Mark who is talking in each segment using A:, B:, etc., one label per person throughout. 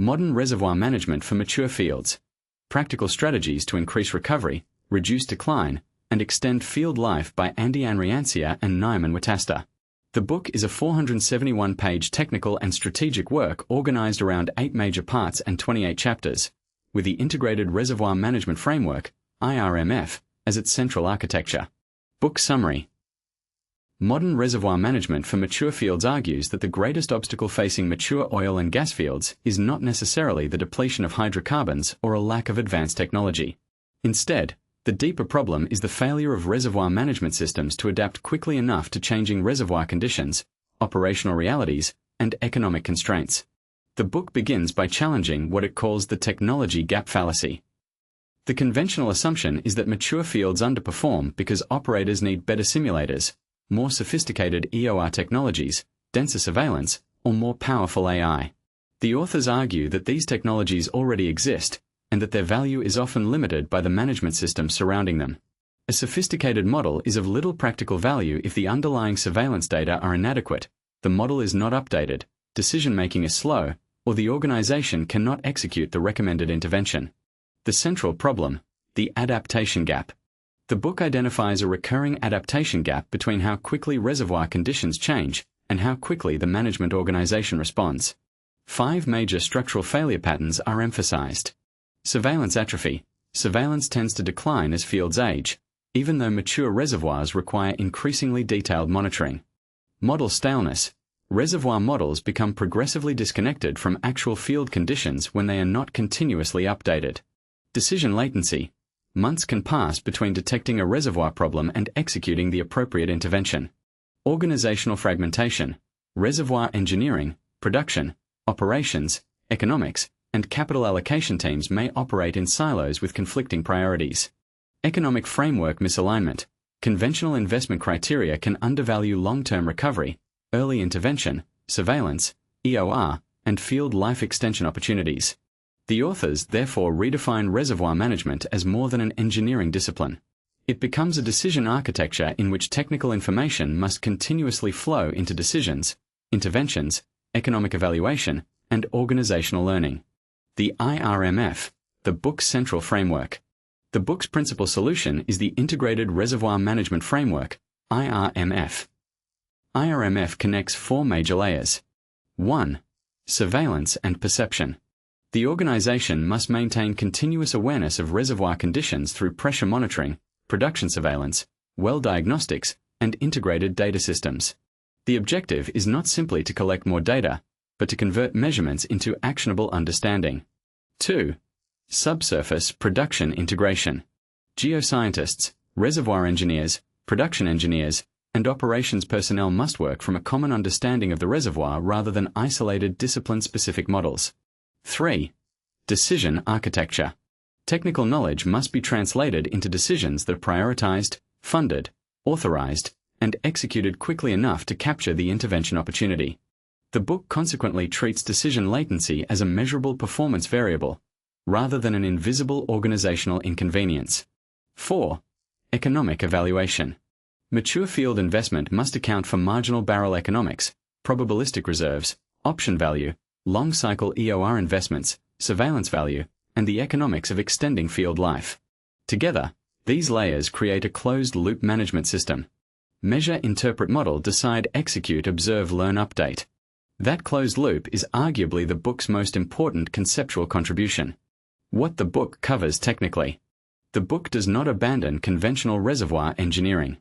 A: Modern Reservoir Management for Mature Fields. Practical Strategies to Increase Recovery, Reduce Decline, and Extend Field Life by Andi Anriansyah and Nyoman Witasta. The book is a 471-page technical and strategic work organized around 8 major parts and 28 chapters, with the Integrated Reservoir Management Framework, IRMF, as its central architecture. Book summary. Modern reservoir management for mature fields argues that the greatest obstacle facing mature oil and gas fields is not necessarily the depletion of hydrocarbons or a lack of advanced technology. Instead, the deeper problem is the failure of reservoir management systems to adapt quickly enough to changing reservoir conditions, operational realities, and economic constraints. The book begins by challenging what it calls the technology gap fallacy. The conventional assumption is that mature fields underperform because operators need better simulators, more sophisticated EOR technologies, denser surveillance, or more powerful AI. The authors argue that these technologies already exist, and that their value is often limited by the management system surrounding them. A sophisticated model is of little practical value if the underlying surveillance data are inadequate, the model is not updated, decision-making is slow, or the organization cannot execute the recommended intervention. The central problem, the adaptation gap. The book identifies a recurring adaptation gap between how quickly reservoir conditions change and how quickly the management organization responds. 5 major structural failure patterns are emphasized. Surveillance atrophy. Surveillance tends to decline as fields age, even though mature reservoirs require increasingly detailed monitoring. Model staleness. Reservoir models become progressively disconnected from actual field conditions when they are not continuously updated. Decision latency. Months can pass between detecting a reservoir problem and executing the appropriate intervention. Organizational fragmentation. Reservoir engineering, production, operations, economics, and capital allocation teams may operate in silos with conflicting priorities. Economic framework misalignment. Conventional investment criteria can undervalue long-term recovery, early intervention, surveillance, EOR, and field life extension opportunities. The authors therefore redefine reservoir management as more than an engineering discipline. It becomes a decision architecture in which technical information must continuously flow into decisions, interventions, economic evaluation, and organizational learning. The IRMF, the book's central framework. The book's principal solution is the Integrated Reservoir Management Framework, IRMF. IRMF connects 4 major layers. 1. Surveillance and perception. The organization must maintain continuous awareness of reservoir conditions through pressure monitoring, production surveillance, well diagnostics, and integrated data systems. The objective is not simply to collect more data, but to convert measurements into actionable understanding. 2. Subsurface production integration. Geoscientists, reservoir engineers, production engineers, and operations personnel must work from a common understanding of the reservoir rather than isolated discipline-specific models. 3. Decision architecture. Technical knowledge must be translated into decisions that are prioritized, funded, authorized, and executed quickly enough to capture the intervention opportunity. The book consequently treats decision latency as a measurable performance variable, rather than an invisible organizational inconvenience. 4. Economic evaluation. Mature field investment must account for marginal barrel economics, probabilistic reserves, option value, long-cycle EOR investments, surveillance value, and the economics of extending field life. Together, these layers create a closed-loop management system. Measure, interpret, model, decide, execute, observe, learn, update. That closed loop is arguably the book's most important conceptual contribution. What the book covers technically. The book does not abandon conventional reservoir engineering.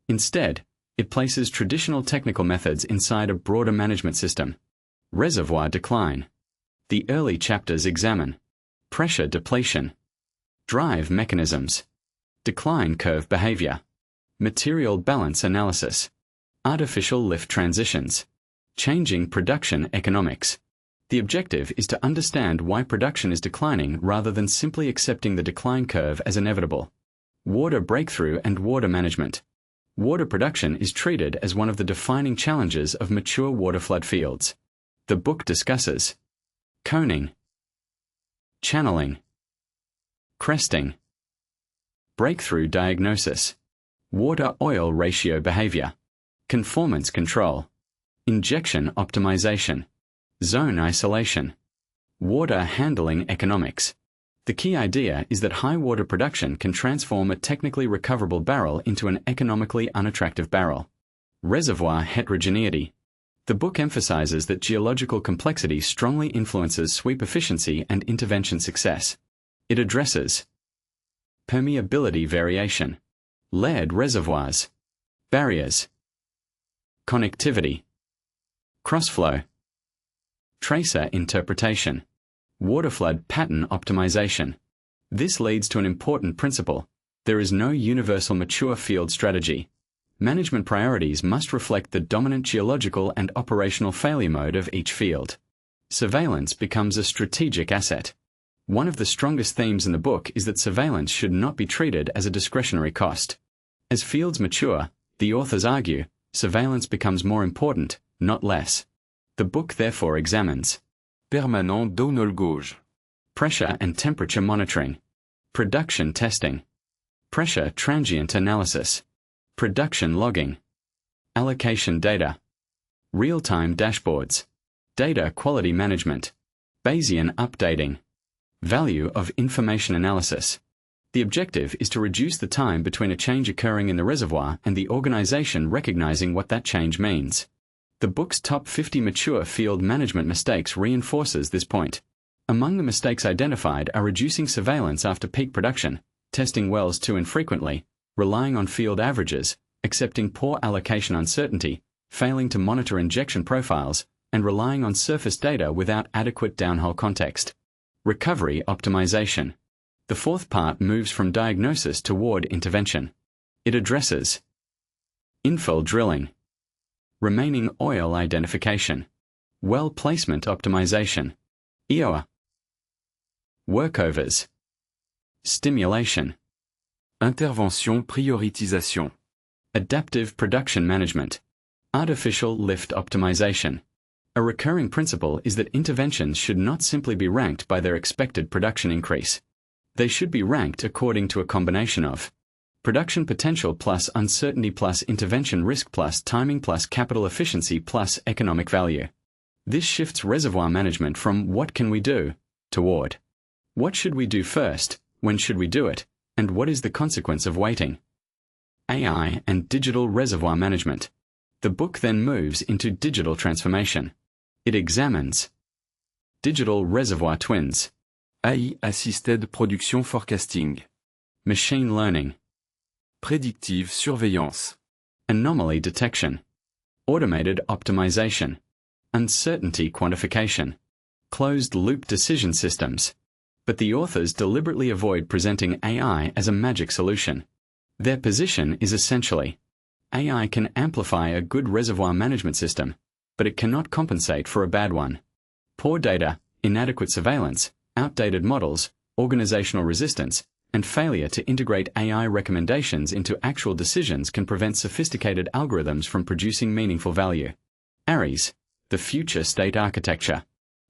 A: Instead, it places traditional technical methods inside a broader management system. Reservoir decline. The early chapters examine pressure depletion, drive mechanisms, decline curve behavior, material balance analysis, artificial lift transitions, changing production economics. The objective is to understand why production is declining rather than simply accepting the decline curve as inevitable. Water breakthrough and water management. Water production is treated as one of the defining challenges of mature waterflood fields. The book discusses coning, channeling, cresting, breakthrough diagnosis, water-oil ratio behavior, conformance control, injection optimization, zone isolation, Water handling economics. The key idea is that high water production can transform a technically recoverable barrel into an economically unattractive barrel. Reservoir heterogeneity. The book emphasizes that geological complexity strongly influences sweep efficiency and intervention success. It addresses permeability variation, layered reservoirs, barriers, connectivity, crossflow, tracer interpretation, waterflood pattern optimization. This leads to an important principle. There is no universal mature field strategy. Management priorities must reflect the dominant geological and operational failure mode of each field. Surveillance becomes a strategic asset. One of the strongest themes in the book is that surveillance should not be treated as a discretionary cost. As fields mature, the authors argue, surveillance becomes more important, not less. The book therefore examines
B: Permanent downhole gauge,
A: pressure and temperature monitoring, production testing, pressure transient analysis, production logging, allocation data, real-time dashboards, data quality management, Bayesian updating, value of information analysis. The objective is to reduce the time between a change occurring in the reservoir and the organization recognizing what that change means. The book's top 50 mature field management mistakes reinforces this point. Among the mistakes identified are reducing surveillance after peak production, testing wells too infrequently, relying on field averages, accepting poor allocation uncertainty, failing to monitor injection profiles, and relying on surface data without adequate downhole context. Recovery optimization. The fourth part moves from diagnosis toward intervention. It addresses infill drilling, remaining oil identification, well placement optimization, EOA, workovers, stimulation,
B: intervention priorisation,
A: adaptive production management, artificial lift optimization. A recurring principle is that interventions should not simply be ranked by their expected production increase. They should be ranked according to a combination of production potential plus uncertainty plus intervention risk plus timing plus capital efficiency plus economic value. This shifts reservoir management from what can we do toward what should we do first, when should we do it, and what is the consequence of waiting. AI and digital reservoir management. The book then moves into digital transformation. It examines digital reservoir twins,
B: AI-assisted production forecasting,
A: machine learning,
B: predictive surveillance,
A: anomaly detection, automated optimization, uncertainty quantification, closed-loop decision systems. But the authors deliberately avoid presenting AI as a magic solution. Their position is essentially, AI can amplify a good reservoir management system, but it cannot compensate for a bad one. Poor data, inadequate surveillance, outdated models, organizational resistance, and failure to integrate AI recommendations into actual decisions can prevent sophisticated algorithms from producing meaningful value. ARIS, the future state architecture.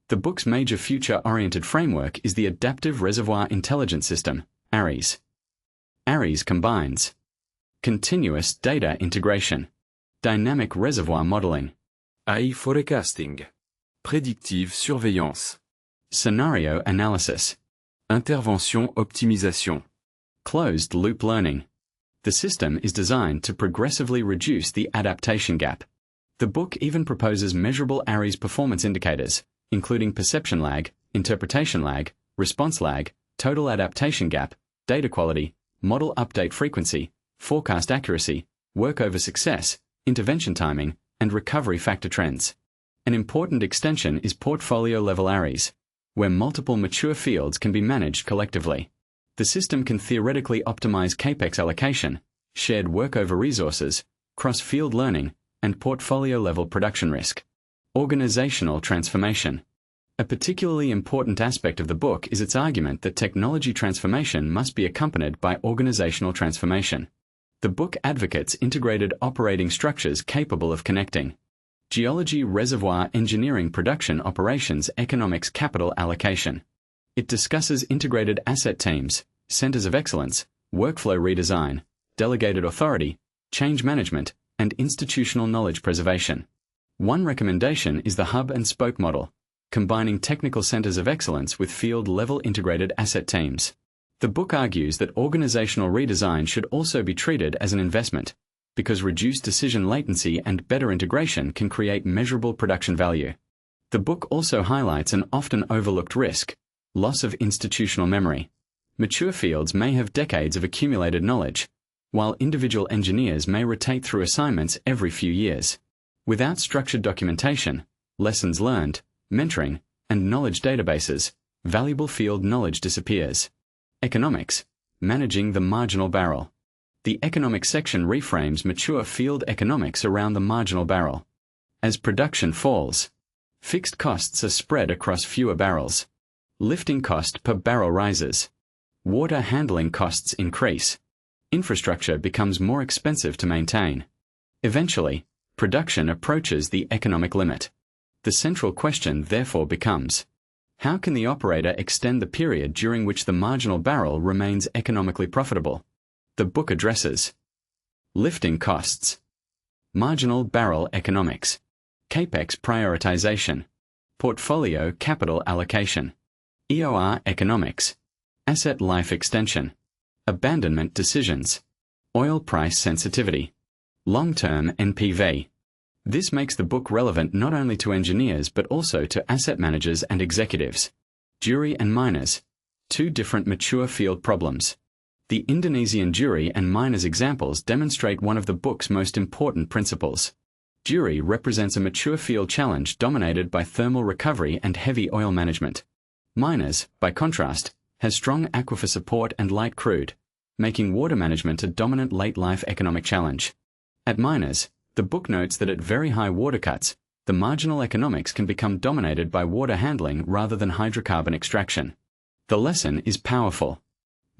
A: The book's major future-oriented framework is the Adaptive Reservoir Intelligence System, ARIS. ARIS combines continuous data integration, dynamic reservoir modeling,
B: AI forecasting, predictive surveillance,
A: scenario analysis,
B: intervention optimisation,
A: closed-loop learning. The system is designed to progressively reduce the adaptation gap. The book even proposes measurable ARIS performance indicators, including perception lag, interpretation lag, response lag, total adaptation gap, data quality, model update frequency, forecast accuracy, workover success, intervention timing, and recovery factor trends. An important extension is portfolio-level ARIS, where multiple mature fields can be managed collectively. The system can theoretically optimize capex allocation, shared workover resources, cross-field learning, and portfolio-level production risk. Organizational transformation. A particularly important aspect of the book is its argument that technology transformation must be accompanied by organizational transformation. The book advocates integrated operating structures capable of connecting geology, reservoir engineering, production operations, economics, capital allocation. It discusses integrated asset teams, centers of excellence, workflow redesign, delegated authority, change management, and institutional knowledge preservation. One recommendation is the hub and spoke model. combining technical centers of excellence with field-level integrated asset teams. The book argues that organizational redesign should also be treated as an investment, because reduced decision latency and better integration can create measurable production value. The book also highlights an often overlooked risk: loss of institutional memory. Mature fields may have decades of accumulated knowledge, while individual engineers may rotate through assignments every few years. Without structured documentation, lessons learned, mentoring, and knowledge databases, valuable field knowledge disappears. Economics: managing the marginal barrel. The economics section reframes mature field economics around the marginal barrel. As production falls, fixed costs are spread across fewer barrels. Lifting cost per barrel rises. Water handling costs increase. Infrastructure becomes more expensive to maintain. Eventually, production approaches the economic limit. The central question therefore becomes: how can the operator extend the period during which the marginal barrel remains economically profitable? The book addresses lifting costs, marginal barrel economics, capex prioritization, portfolio capital allocation, EOR economics, asset life extension, abandonment decisions, oil price sensitivity, long-term NPV. This makes the book relevant not only to engineers but also to asset managers and executives. Jury and miners, two different mature field problems. The Indonesian jury and miners examples demonstrate one of the book's most important principles. Jury represents a mature field challenge dominated by thermal recovery and heavy oil management. Miners, by contrast, has strong aquifer support and light crude, making water management a dominant late-life economic challenge. At miners, the book notes that at very high water cuts, the marginal economics can become dominated by water handling rather than hydrocarbon extraction. The lesson is powerful.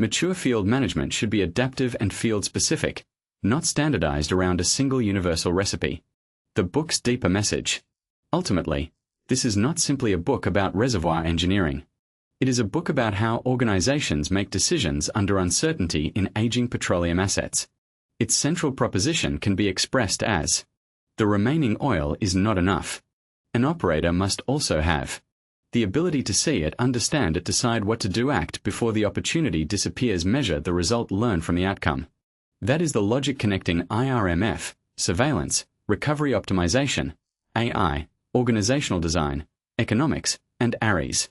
A: Mature field management should be adaptive and field-specific, not standardized around a single universal recipe. The book's deeper message. Ultimately, this is not simply a book about reservoir engineering. It is a book about how organizations make decisions under uncertainty in aging petroleum assets. Its central proposition can be expressed as: the remaining oil is not enough. An operator must also have the ability to see it, understand it, decide what to do, act before the opportunity disappears, measure the result, learn from the outcome. That is the logic connecting IRMF, surveillance, recovery optimization, AI, organizational design, economics, and ARIS.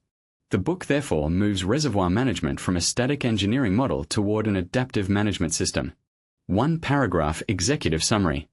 A: The book therefore moves reservoir management from a static engineering model toward an adaptive management system. One paragraph executive summary.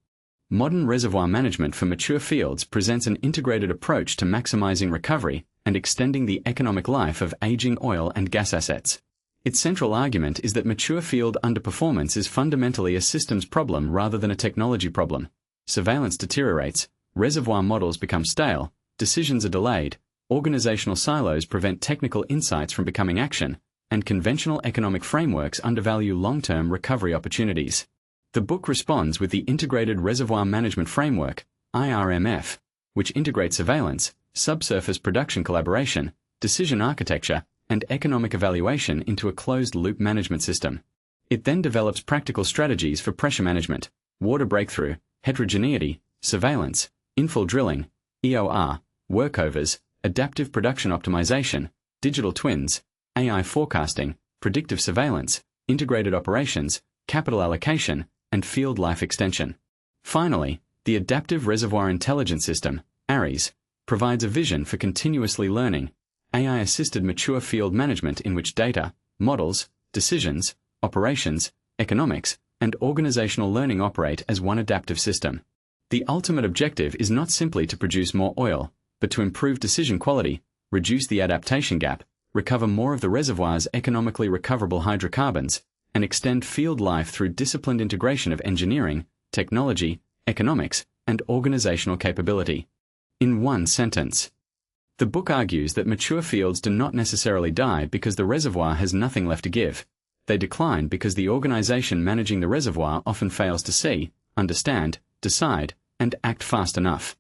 A: Modern reservoir management for mature fields presents an integrated approach to maximizing recovery and extending the economic life of aging oil and gas assets. Its central argument is that mature field underperformance is fundamentally a systems problem rather than a technology problem. Surveillance deteriorates, reservoir models become stale, decisions are delayed, organizational silos prevent technical insights from becoming action, and conventional economic frameworks undervalue long-term recovery opportunities. The book responds with the Integrated Reservoir Management Framework, IRMF, which integrates surveillance, subsurface production collaboration, decision architecture, and economic evaluation into a closed-loop management system. It then develops practical strategies for pressure management, water breakthrough, heterogeneity, surveillance, infill drilling, EOR, workovers, adaptive production optimization, digital twins, AI forecasting, predictive surveillance, integrated operations, capital allocation, and field life extension. Finally, the Adaptive Reservoir Intelligence System, ARIS, provides a vision for continuously learning, AI-assisted mature field management in which data, models, decisions, operations, economics, and organizational learning operate as one adaptive system. The ultimate objective is not simply to produce more oil, but to improve decision quality, reduce the adaptation gap, recover more of the reservoir's economically recoverable hydrocarbons, and extend field life through disciplined integration of engineering, technology, economics, and organizational capability. In one sentence, the book argues that mature fields do not necessarily die because the reservoir has nothing left to give. They decline because the organization managing the reservoir often fails to see, understand, decide, and act fast enough.